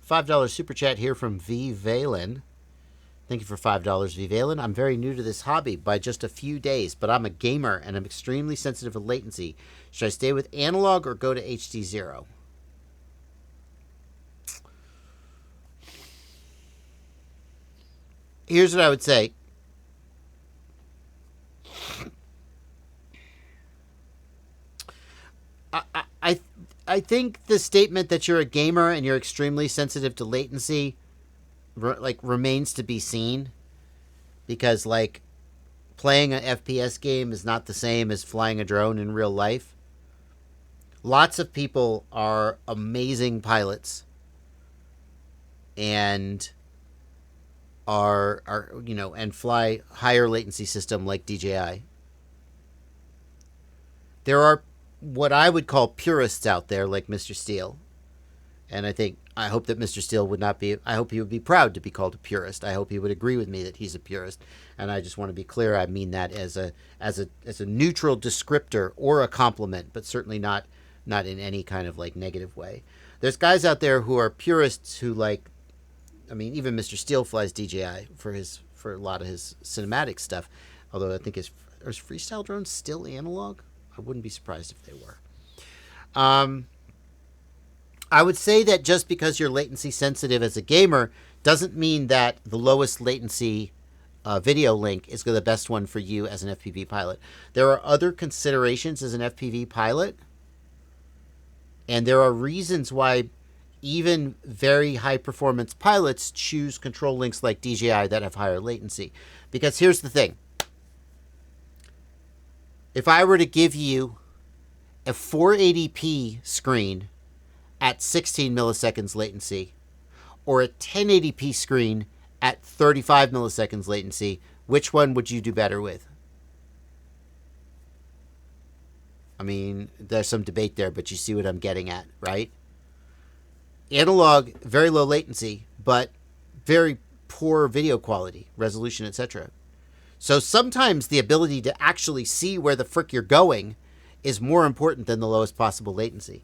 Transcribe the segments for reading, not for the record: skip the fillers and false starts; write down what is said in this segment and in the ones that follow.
$5 super chat here from V. Valen. Thank you for $5, V. Valen. I'm very new to this hobby by just a few days, but I'm a gamer and I'm extremely sensitive to latency. Should I stay with analog or go to HDZero? Here's what I would say. I think the statement that you're a gamer and you're extremely sensitive to latency remains to be seen, because playing an FPS game is not the same as flying a drone in real life. Lots of people are amazing pilots and are and fly higher latency system like DJI. There are what I would call purists out there like Mr. Steele. And I hope that Mr. Steele would not be, I hope he would be proud to be called a purist. I hope he would agree with me that he's a purist. And I just want to be clear, I mean that as a neutral descriptor or a compliment, but certainly not in any kind of negative way. There's guys out there who are purists who even Mr. Steele flies DJI for a lot of his cinematic stuff. Although I think is Freestyle drones still analog? I wouldn't be surprised if they were. I would say that just because you're latency sensitive as a gamer doesn't mean that the lowest latency video link is the best one for you as an FPV pilot. There are other considerations as an FPV pilot, and there are reasons why even very high performance pilots choose control links like DJI that have higher latency. Because here's the thing. If I were to give you a 480p screen at 16 milliseconds latency or a 1080p screen at 35 milliseconds latency, which one would you do better with? I mean, there's some debate there, but you see what I'm getting at, right? Analog, very low latency, but very poor video quality, resolution, etc. So sometimes the ability to actually see where the frick you're going is more important than the lowest possible latency.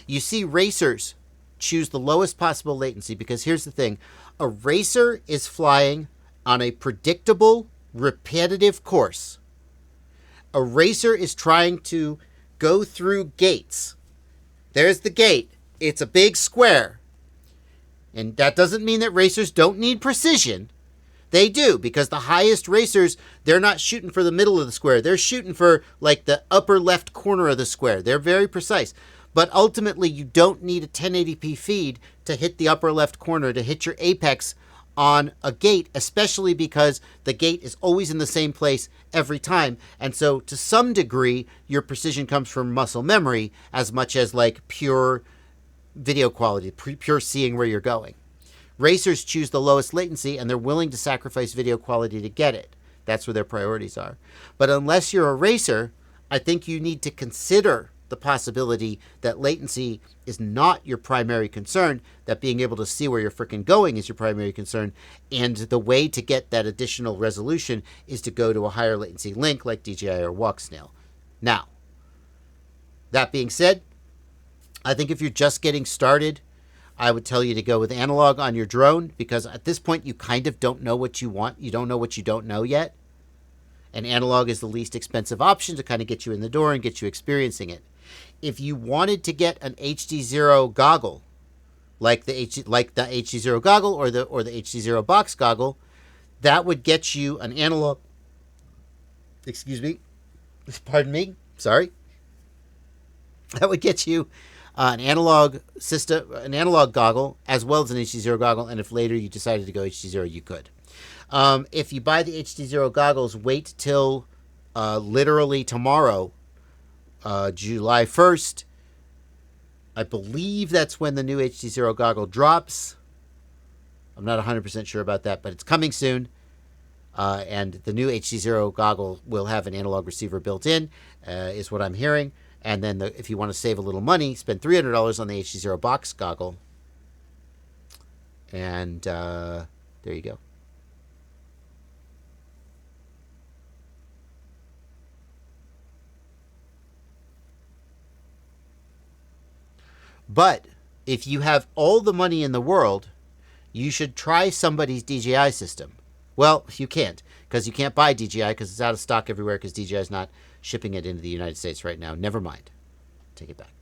You see racers choose the lowest possible latency because here's the thing. A racer is flying on a predictable, repetitive course. A racer is trying to go through gates. There's the gate. It's a big square. And that doesn't mean that racers don't need precision. They do, because the highest racers, they're not shooting for the middle of the square. They're shooting for the upper left corner of the square. They're very precise. But ultimately, you don't need a 1080p feed to hit the upper left corner, to hit your apex on a gate, especially because the gate is always in the same place every time. And so to some degree, your precision comes from muscle memory as much as pure video quality, pure seeing where you're going. Racers choose the lowest latency, and they're willing to sacrifice video quality to get it. That's where their priorities are. But unless you're a racer, I think you need to consider the possibility that latency is not your primary concern, that being able to see where you're freaking going is your primary concern, and the way to get that additional resolution is to go to a higher latency link like DJI or Walksnail. Now, that being said, I think if you're just getting started, I would tell you to go with analog on your drone, because at this point you kind of don't know what you want. You don't know what you don't know yet. And analog is the least expensive option to kind of get you in the door and get you experiencing it. If you wanted to get an HDZero goggle, like the HDZero goggle or the HDZero box goggle, that would get you an analog. Excuse me. Pardon me. Sorry. That would get you an analog system, an analog goggle, as well as an HDZero goggle. And if later you decided to go HDZero, you could. If you buy the HDZero goggles, wait till literally tomorrow, July 1st. I believe that's when the new HDZero goggle drops. I'm not 100% sure about that, but it's coming soon. And the new HDZero goggle will have an analog receiver built in, is what I'm hearing. And then if you want to save a little money, spend $300 on the HDZero box goggle. And there you go. But if you have all the money in the world, you should try somebody's DJI system. Well, you can't, because you can't buy DJI because it's out of stock everywhere because DJI is not shipping it into the United States right now. Never mind. Take it back.